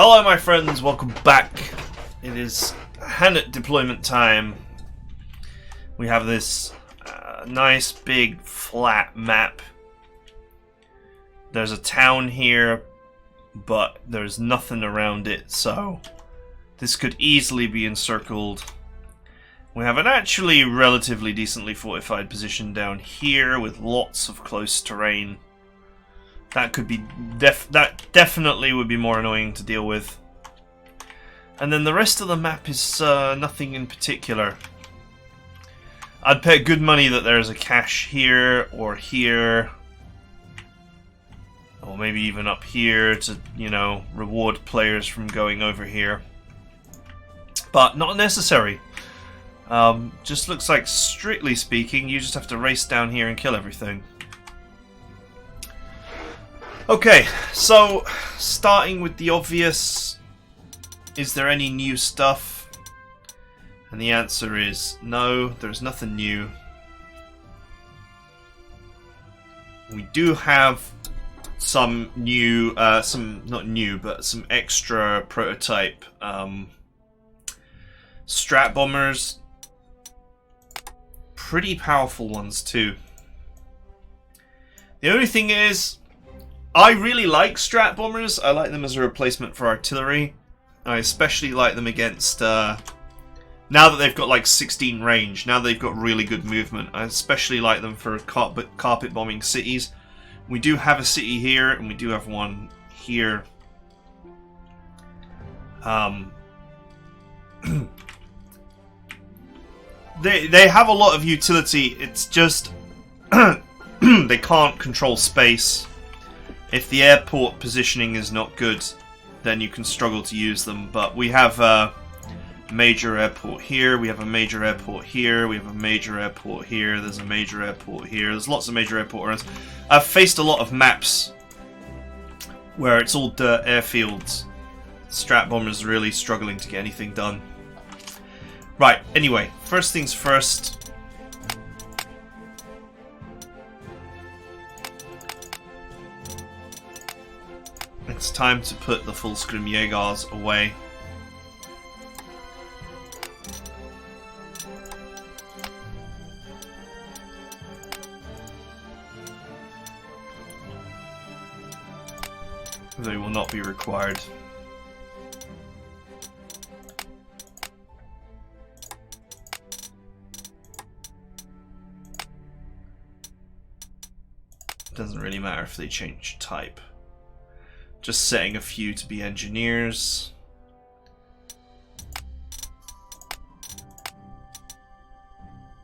Hello my friends, welcome back. It is Hannut deployment time. We have this nice big flat map. There's a town here, but there's nothing around it, so this could easily be encircled. We have an actually relatively decently fortified position down here with lots of close terrain. That could be that definitely would be more annoying to deal with. And then the rest of the map is nothing in particular. I'd pay good money that there's a cache here or here, or maybe even up here to, you know, reward players from going over here. But not necessary. Just looks like, strictly speaking, you just have to race down here and kill everything. Okay, so starting with the obvious, is there any new stuff? And the answer is no, there's nothing new. We do have some new, not new, but some extra prototype strat bombers. Pretty powerful ones too. The only thing is, I really like strat bombers. I like them as a replacement for artillery. I especially like them against, now that they've got like 16 range, now they've got really good movement. I especially like them for carpet bombing cities. We do have a city here, and we do have one here. They have a lot of utility, it's just they can't control space. If the airport positioning is not good, then you can struggle to use them. But we have a major airport here, we have a major airport here, we have a major airport here, there's a major airport here, there's lots of major airports. I've faced a lot of maps where it's all dirt airfields. Strat bombers really struggling to get anything done. Right, anyway, first things first. It's time to put the full scrim Jaegers away. They will not be required. Doesn't really matter if they change type. Just setting a few to be engineers.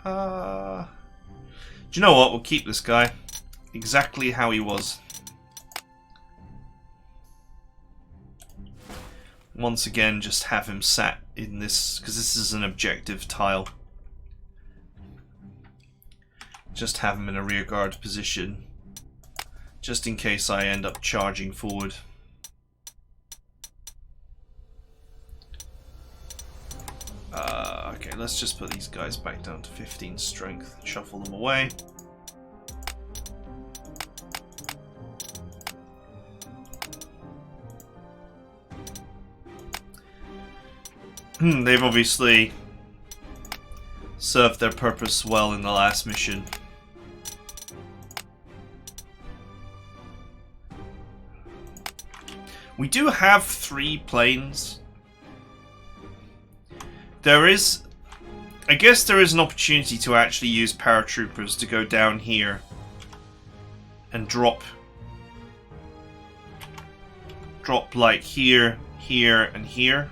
Do you know what? We'll keep this guy exactly how he was. Once again, just have him sat in this, because this is an objective tile. Just have him in a rearguard position, just in case I end up charging forward. Okay, let's just put these guys back down to 15 strength, shuffle them away. They've obviously served their purpose well in the last mission. We do have 3 planes. There is, I guess there is an opportunity to actually use paratroopers to go down here and drop like here, here, and here,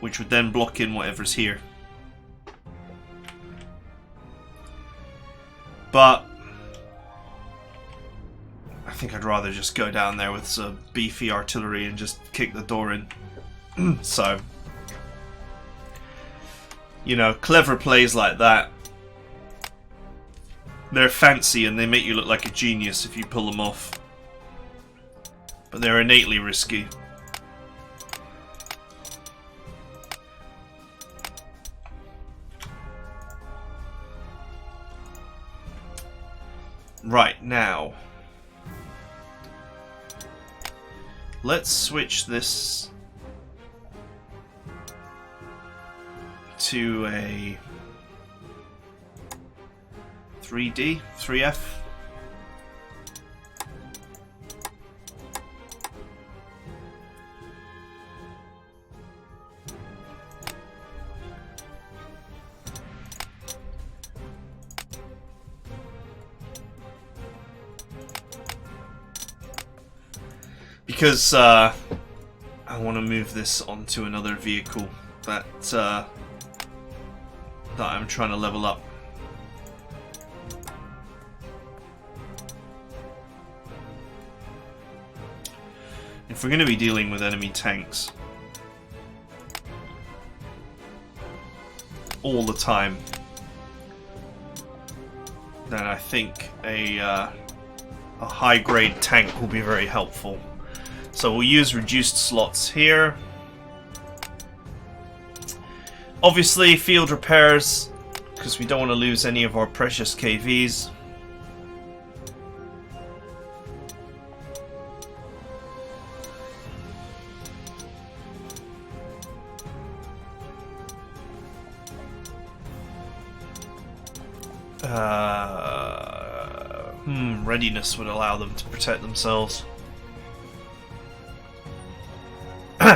which would then block in whatever's here. But I think I'd rather just go down there with some beefy artillery and just kick the door in. So, you know, clever plays like that, they're fancy and they make you look like a genius if you pull them off. But they're innately risky. Right, now let's switch this to a 3D, 3F. Because I want to move this onto another vehicle that I'm trying to level up. If we're going to be dealing with enemy tanks all the time, then I think a high-grade tank will be very helpful. So we'll use reduced slots here. Obviously, field repairs, because we don't want to lose any of our precious KVs. Readiness would allow them to protect themselves.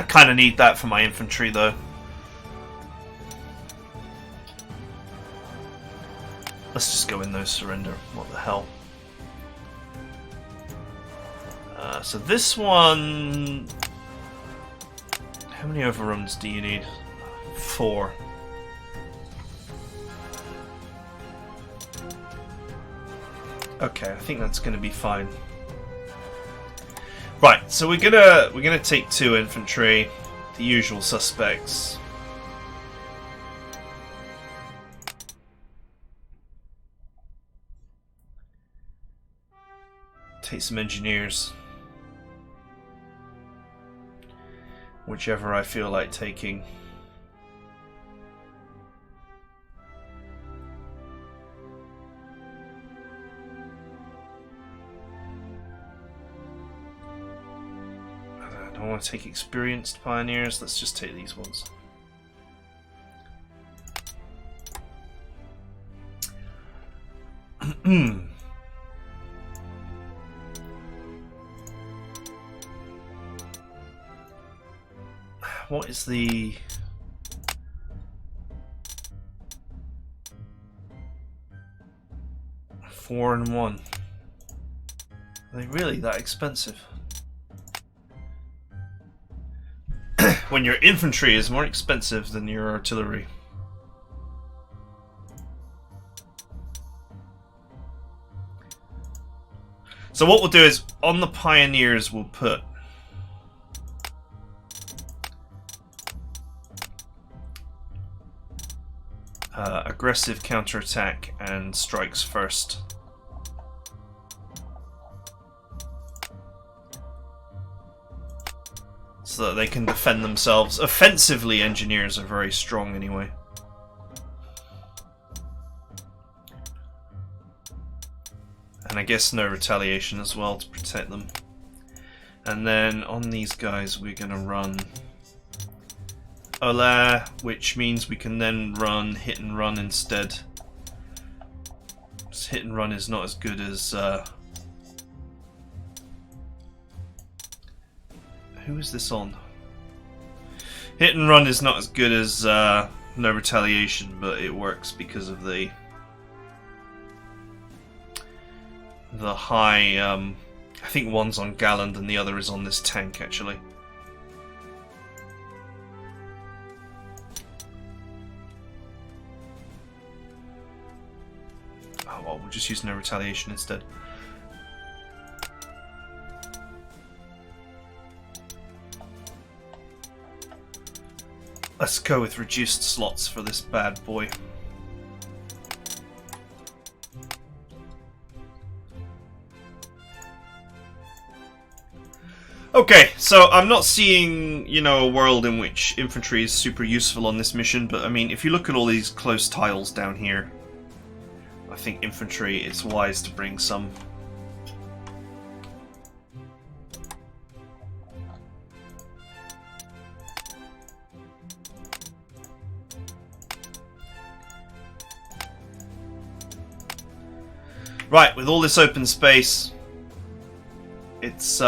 Kind of need that for my infantry, though. Let's just go in those surrender. What the hell? So this one... How many overruns do you need? 4. Okay, I think that's going to be fine. Right, so we're gonna take 2 infantry, the usual suspects. Take some engineers. Whichever I feel like taking. I want to take experienced pioneers. Let's just take these ones. What is the... Four and 1? Are they really that expensive? When your infantry is more expensive than your artillery. So what we'll do is, on the pioneers we'll put aggressive counterattack and strikes first. So that they can defend themselves. Offensively, engineers are very strong anyway. And I guess no retaliation as well to protect them. And then on these guys we're going to run Ola, which means we can then run hit and run instead. Hit and run is not as good as... Who is this on? Hit and run is not as good as no retaliation, but it works because of the high... I think one's on Galland and the other is on this tank, actually. Oh well, we'll just use no retaliation instead. Let's go with reduced slots for this bad boy. Okay, so I'm not seeing, you know, a world in which infantry is super useful on this mission, but I mean, if you look at all these close tiles down here, I think infantry, it's wise to bring some. Right, with all this open space, it's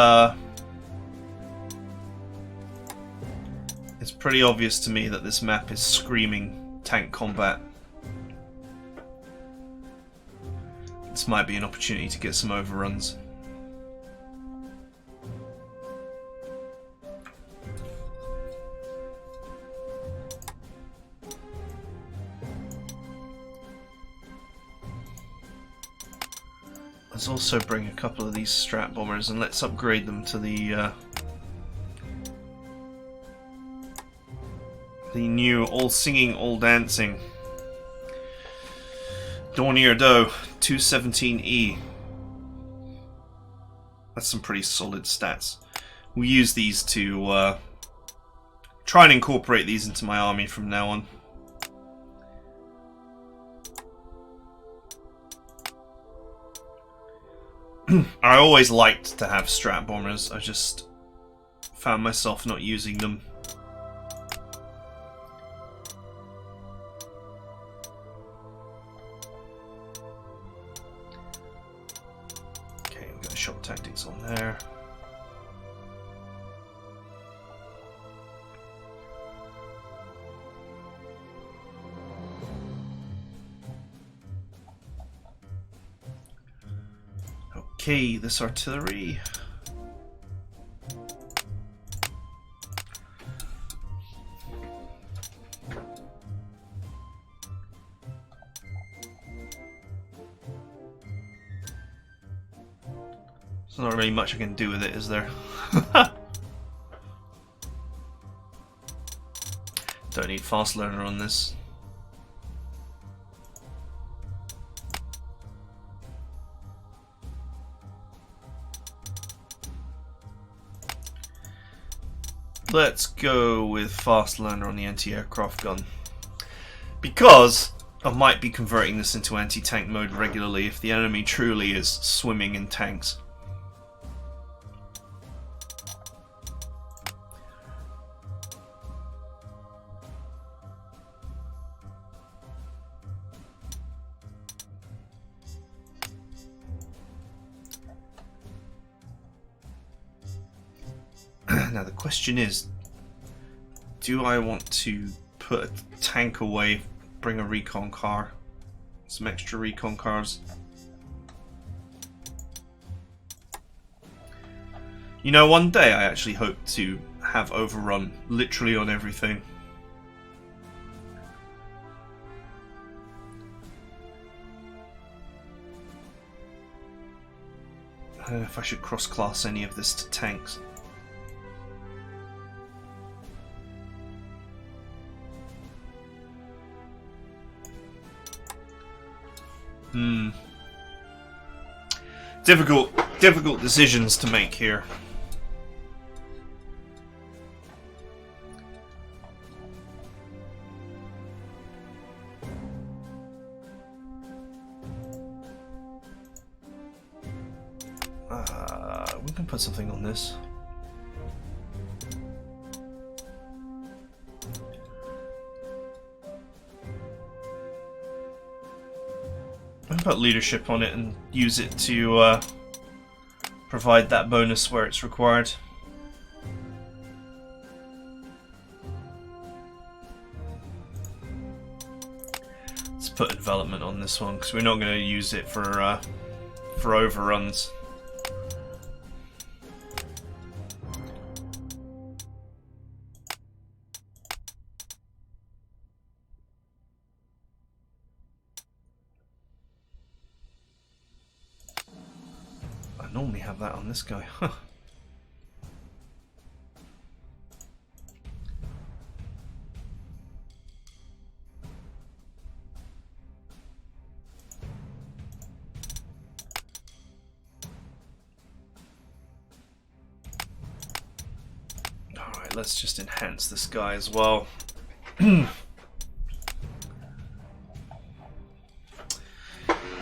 pretty obvious to me that this map is screaming tank combat. This might be an opportunity to get some overruns. Let's also bring a couple of these strat bombers and let's upgrade them to the new all singing, all dancing Dornier Doe 217E. That's some pretty solid stats. We'll use these to try and incorporate these into my army from now on. I always liked to have strat bombers, I just found myself not using them. Okay, we've got shock tactics on there. Okay, this artillery. There's not really much I can do with it, is there? Don't need fast learner on this. Let's go with fast learner on the anti-aircraft gun, because I might be converting this into anti-tank mode regularly if the enemy truly is swimming in tanks. Now the question is, do I want to put a tank away, bring a recon car, some extra recon cars? You know, one day I actually hope to have overrun literally on everything. I don't know if I should cross-class any of this to tanks. Difficult decisions to make here. We can put something on this. Put leadership on it and use it to provide that bonus where it's required. Let's put development on this one because we're not going to use it for overruns. Normally have that on this guy. Huh. Alright, let's just enhance this guy as well.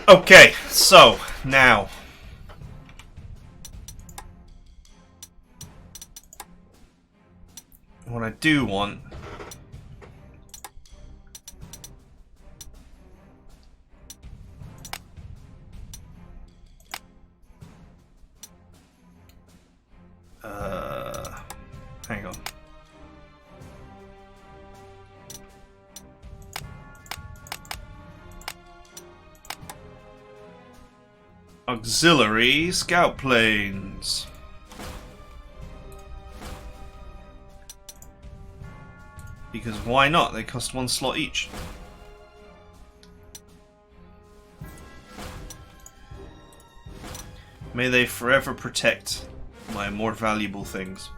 Okay, so now what I do want Auxiliary scout planes. Because why not? They cost 1 slot each. May they forever protect my more valuable things.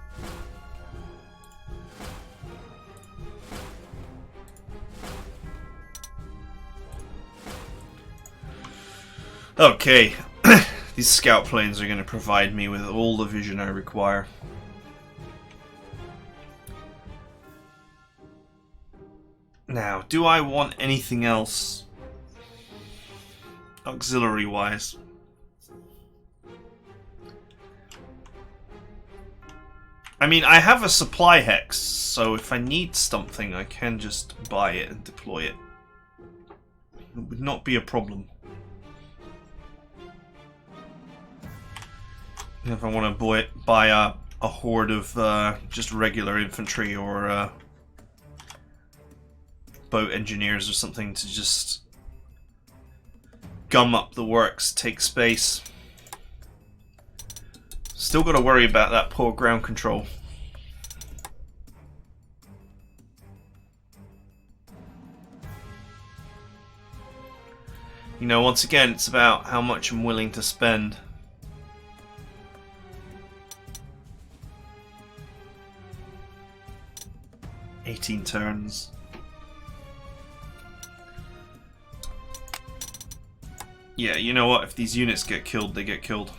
Okay, these scout planes are going to provide me with all the vision I require. Now, do I want anything else auxiliary-wise? I mean, I have a supply hex, so if I need something, I can just buy it and deploy it. It would not be a problem. If I want to buy a horde of just regular infantry or boat engineers or something to just gum up the works, take space. Still got to worry about that poor ground control. You know, once again, it's about how much I'm willing to spend. "18 turns. Yeah, you know what? If these units get killed, they get killed.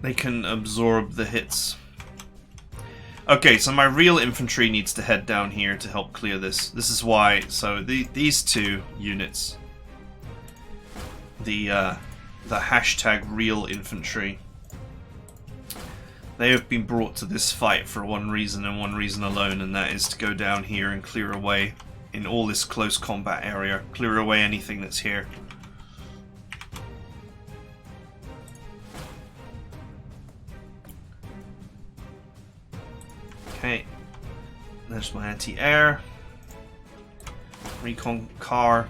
They can absorb the hits. Okay, so my real infantry needs to head down here to help clear this. This is why. So these two units, the hashtag real infantry, they have been brought to this fight for one reason and one reason alone, and that is to go down here and clear away in all this close combat area. Clear away anything that's here. Okay, there's my anti-air. Recon car.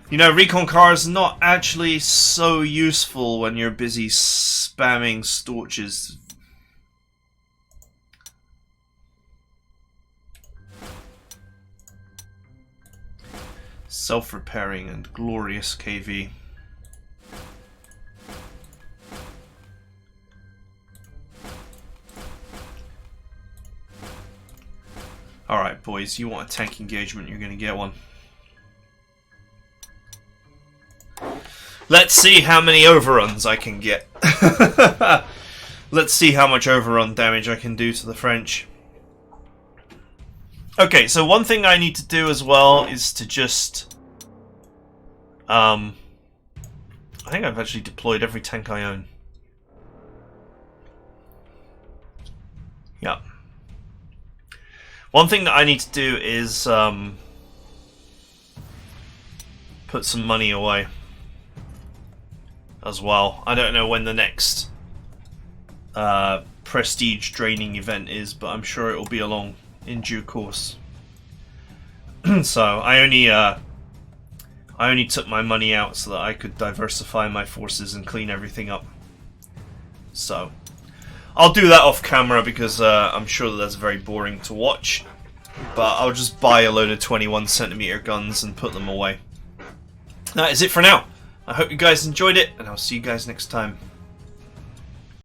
You know, recon car is not actually so useful when you're busy spamming Storches. Self-repairing and glorious KV. Alright, boys, you want a tank engagement, you're going to get one. Let's see how many overruns I can get. Let's see how much overrun damage I can do to the French. Okay, so one thing I need to do as well is to just... I think I've actually deployed every tank I own. Yeah. One thing that I need to do is put some money away as well. I don't know when the next prestige draining event is, but I'm sure it will be along in due course. So I only took my money out so that I could diversify my forces and clean everything up. So I'll do that off camera because I'm sure that that's very boring to watch. But I'll just buy a load of 21cm guns and put them away. That is it for now. I hope you guys enjoyed it, and I'll see you guys next time.